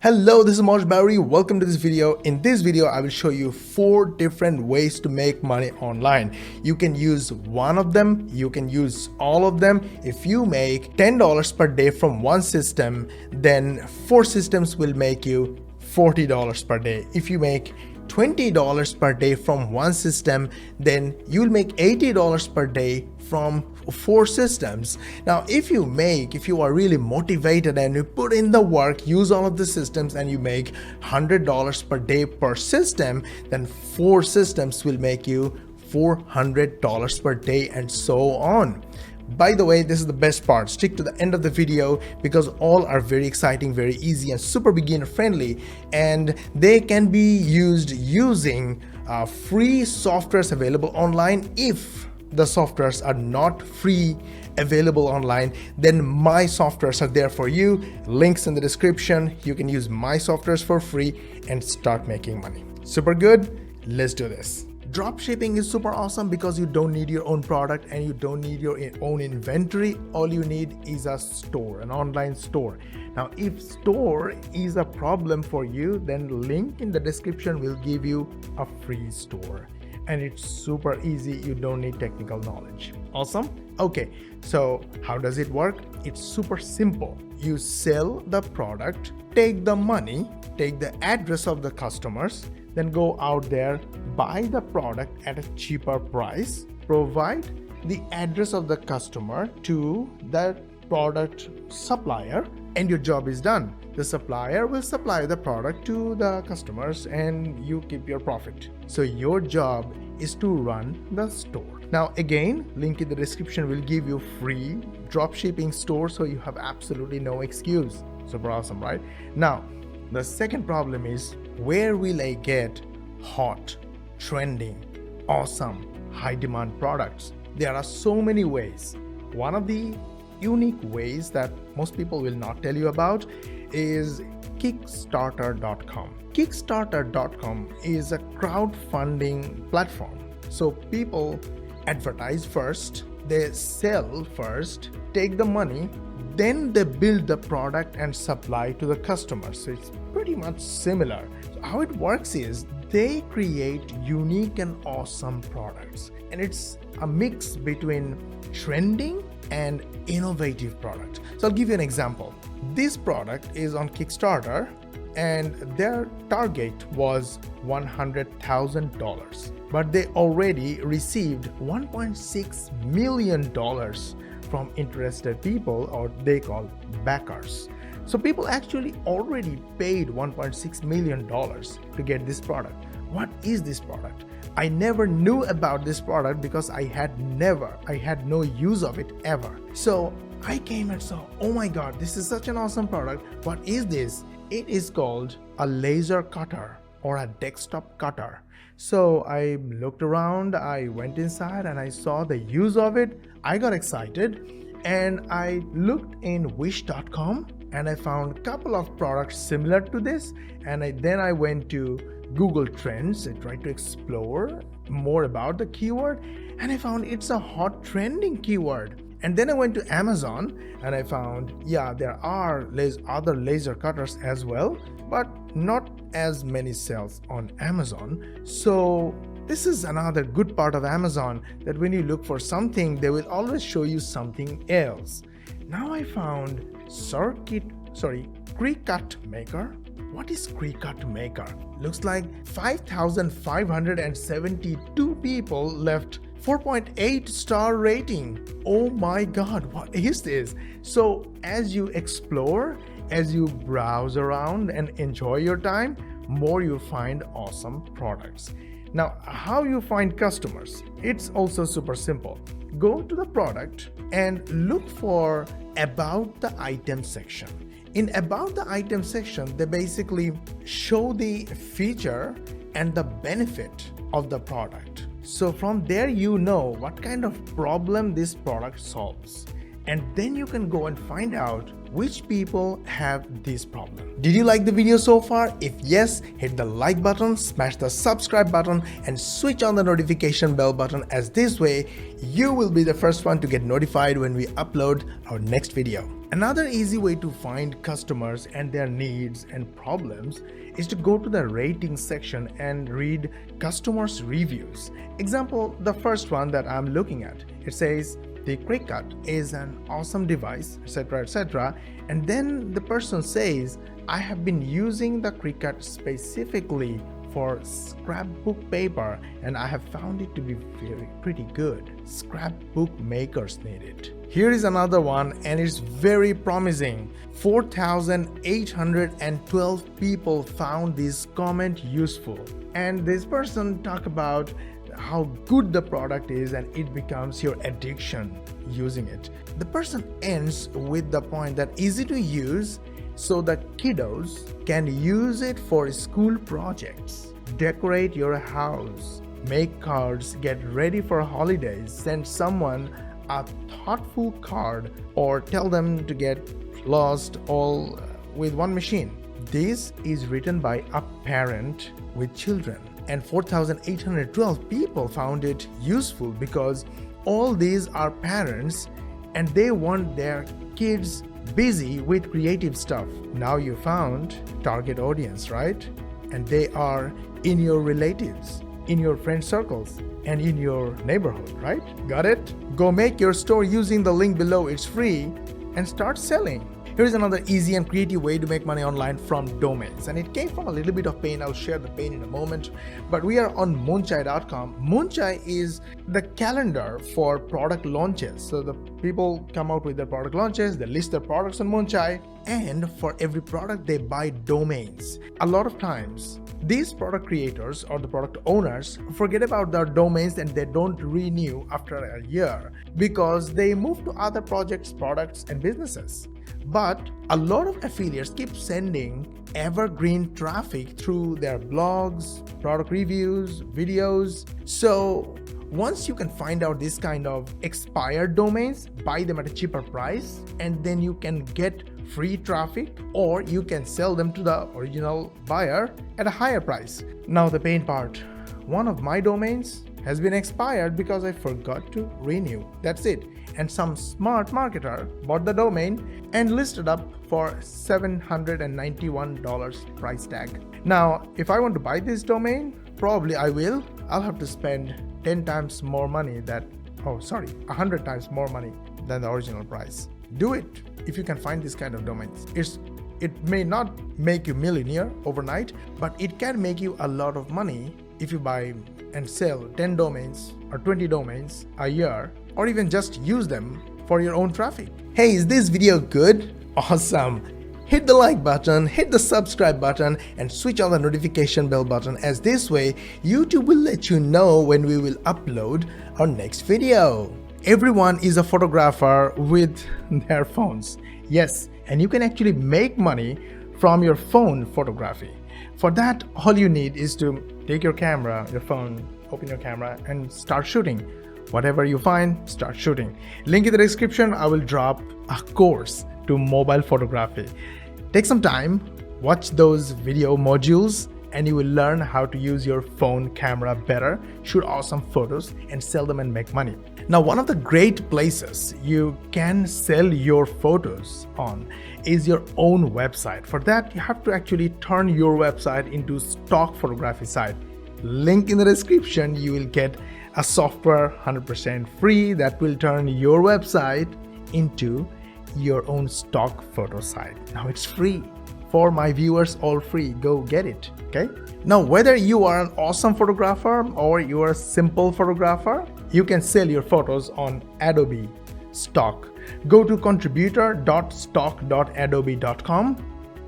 Hello, this is Mosh Bari. Welcome to this video. In this video, I will show you 4 different ways to make money online. You can use one of them, you can use all of them. If you make $10 per day from one system, then 4 systems will make you $40 per day. If you make $20 per day from one system, then you'll make $80 per day from 4 systems. Now, if you are really motivated and you put in the work, use all of the systems, and you make $100 per day per system, then 4 systems will make you $400 per day, and so on. By the way, this is the best part. Stick to the end of the video because all are very exciting, very easy, and super beginner friendly, and they can be used using free softwares available online. If the softwares are not free available online, then my softwares are there for you. Links in the description. You can use my softwares for free and start making money. Super good. Let's do this. Dropshipping is super awesome because you don't need your own product and you don't need your own inventory. All you need is a store, an online store. Now, if store is a problem for you, then link in the description will give you a free store. And it's super easy. You don't need technical knowledge. Awesome. Okay, so how does it work? It's super simple. You sell the product, take the money, take the address of the customers, then go out there, buy the product at a cheaper price, provide the address of the customer to the product supplier, and your job is done. The supplier will supply the product to the customers and you keep your profit. So your job is to run the store. Now again, link in the description will give you free dropshipping store, so you have absolutely no excuse. Super awesome, right? Now, the second problem is, where will I get hot, trending, awesome, high demand products? There are so many ways. One of the unique ways that most people will not tell you about is Kickstarter.com. Kickstarter.com is a crowdfunding platform. So people advertise first, they sell first, take the money, then they build the product and supply to the customers. So it's pretty much similar. So how it works is they create unique and awesome products, and it's a mix between trending and innovative product. So I'll give you an example. This product is on Kickstarter and their target was $100,000, but they already received $1.6 million from interested people, or they call backers. So people actually already paid $1.6 million to get this product. What is this product? I never knew about this product because I had no use of it ever. So I came and saw, oh my God, this is such an awesome product. What is this? It is called a laser cutter or a desktop cutter. So I looked around, I went inside and I saw the use of it. I got excited and I looked in wish.com and I found a couple of products similar to this. And then I went to Google Trends and tried to explore more about the keyword, and I found it's a hot trending keyword. And then I went to Amazon and I found, yeah, there are other laser cutters as well, but not as many sales on Amazon. So this is another good part of Amazon, that when you look for something, they will always show you something else. Now I found Cricut Maker. What is Cricut Maker? Looks like 5,572 people left 4.8 star rating. Oh my God, what is this? So as you explore, as you browse around and enjoy your time, more you find awesome products. Now, how you find customers? It's also super simple. Go to the product and look for About the Item section. In About the Item section, they basically show the feature and the benefit of the product. So from there, you know what kind of problem this product solves. And then you can go and find out which people have this problem. Did you like the video so far? If yes, hit the like button, smash the subscribe button, and switch on the notification bell button, as this way you will be the first one to get notified when we upload our next video. Another easy way to find customers and their needs and problems is to go to the ratings section and read customers' reviews. Example, the first one that I'm looking at, it says the Cricut is an awesome device, etc., etc. And then the person says, I have been using the Cricut specifically for scrapbook paper and I have found it to be pretty good. Scrapbook makers need it. Here is another one and it's very promising. 4,812 people found this comment useful. And this person talked about how good the product is and it becomes your addiction using it. The person ends with the point that easy to use so that kiddos can use it for school projects, decorate your house, make cards, get ready for holidays, send someone a thoughtful card, or tell them to get lost all with one machine. This is written by a parent with children, and 4,812 people found it useful because all these are parents and they want their kids busy with creative stuff. Now you found target audience, right? And they are in your relatives, in your friend circles, and in your neighborhood, right? Got it? Go make your store using the link below, it's free, and start selling. Here's another easy and creative way to make money online from domains, and it came from a little bit of pain. I'll share the pain in a moment, but we are on moonchai.com. Moonchai is the calendar for product launches. So the people come out with their product launches, they list their products on Moonchai, and for every product they buy domains. A lot of times these product creators or the product owners forget about their domains and they don't renew after a year because they move to other projects, products, and businesses. But a lot of affiliates keep sending evergreen traffic through their blogs, product reviews, videos. So once you can find out this kind of expired domains, buy them at a cheaper price, and then you can get free traffic, or you can sell them to the original buyer at a higher price. Now the pain part. One of my domains has been expired because I forgot to renew. That's it. And some smart marketer bought the domain and listed up for $791 price tag. Now, if I want to buy this domain, probably I will. I'll have to spend 10 times more money 100 times more money than the original price. Do it if you can find this kind of domains. It may not make you millionaire overnight, but it can make you a lot of money if you buy and sell 10 domains or 20 domains a year, or even just use them for your own traffic. Hey, is this video good? Awesome. Hit the like button, hit the subscribe button, and switch on the notification bell button, as this way YouTube will let you know when we will upload our next video. Everyone is a photographer with their phones. Yes, and you can actually make money from your phone photography. For that, all you need is to take your camera, your phone, open your camera, and start shooting. Whatever you find, start shooting. Link in the description. I will drop a course to mobile photography. Take some time, watch those video modules, and you will learn how to use your phone camera better, shoot awesome photos, and sell them and make money. Now, one of the great places you can sell your photos on is your own website. For that, you have to actually turn your website into stock photography site. Link in the description. You will get a software 100% free that will turn your website into your own stock photo site. Now it's free. For my viewers, all free. Go get it. Okay. Now, whether you are an awesome photographer or you are a simple photographer, you can sell your photos on Adobe Stock. Go to contributor.stock.adobe.com,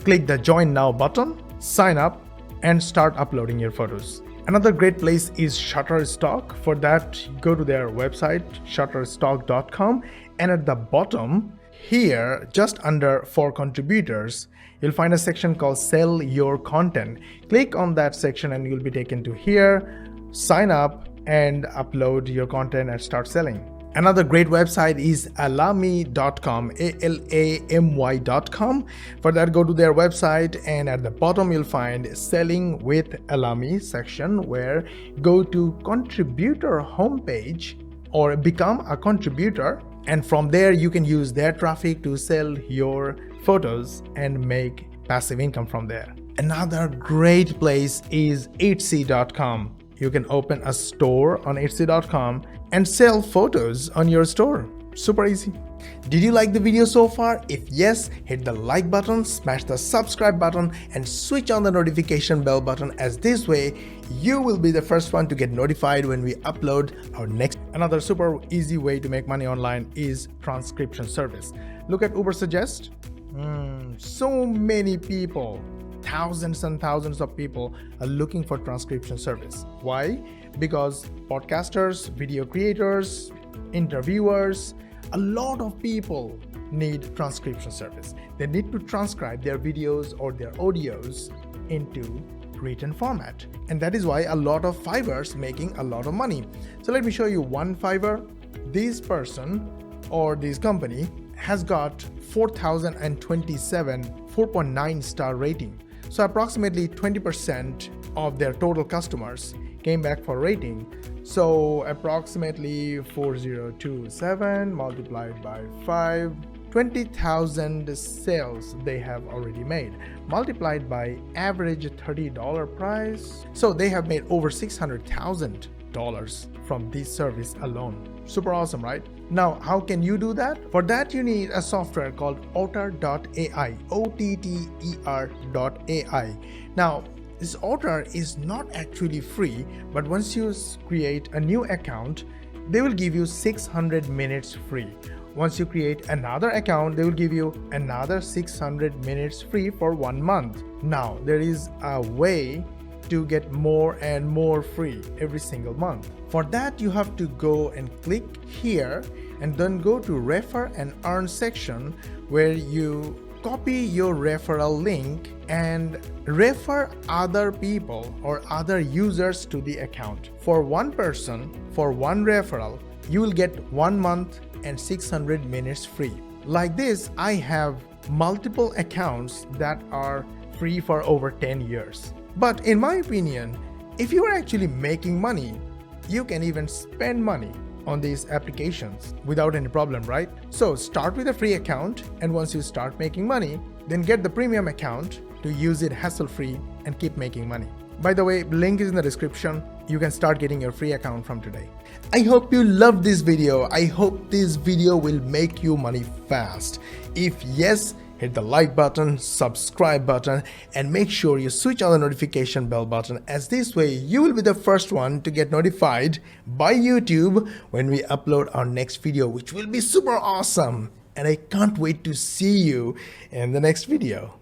click the Join Now button, sign up, and start uploading your photos. Another great place is Shutterstock. For that, go to their website, shutterstock.com, and at the bottom here, just under For Contributors, you'll find a section called Sell Your Content. Click on that section and you'll be taken to here, sign up, and upload your content and start selling. Another great website is alamy.com, alamy.com. For that, go to their website, and at the bottom you'll find Selling with Alamy section, where go to contributor homepage or become a contributor, And from there, you can use their traffic to sell your photos and make passive income from there. Another great place is Etsy.com. You can open a store on Etsy.com and sell photos on your store. Super easy. Did you like the video so far? If yes, hit the like button, smash the subscribe button, and switch on the notification bell button, as this way you will be the first one to get notified when we upload our next. Another super easy way to make money online is transcription service. Look at Uber Suggest. So many people, thousands and thousands of people are looking for transcription service. Why? Because podcasters, video creators, interviewers, a lot of people need transcription service. They need to transcribe their videos or their audios into written format. And that is why a lot of Fivers making a lot of money. So let me show you one Fiverr. This person or this company has got 4,027 4.9 star rating. So approximately 20% of their total customers came back for rating. So approximately 4027 multiplied by 5, 20,000 sales they have already made, multiplied by average $30 price. So they have made over $600,000 from this service alone. Super awesome, right? Now, how can you do that? For that, you need a software called Otter.ai, OTTER.ai. Now, this Otter is not actually free, but once you create a new account, they will give you 600 minutes free. Once you create another account, they will give you another 600 minutes free for 1 month. Now, there is a way to get more and more free every single month. For that, you have to go and click here and then go to Refer and Earn section, where you copy your referral link and refer other people or other users to the account. For one person, for one referral, you will get 1 month and 600 minutes free. Like this, I have multiple accounts that are free for over 10 years. But in my opinion, if you are actually making money, you can even spend money on these applications without any problem, right? So start with a free account, and once you start making money, then get the premium account to use it hassle-free and keep making money. By the way, link is in the description. You can start getting your free account from today. I hope you loved this video. I hope this video will make you money fast. If yes, hit the like button, subscribe button, and make sure you switch on the notification bell button, as this way you will be the first one to get notified by YouTube when we upload our next video, which will be super awesome. And I can't wait to see you in the next video.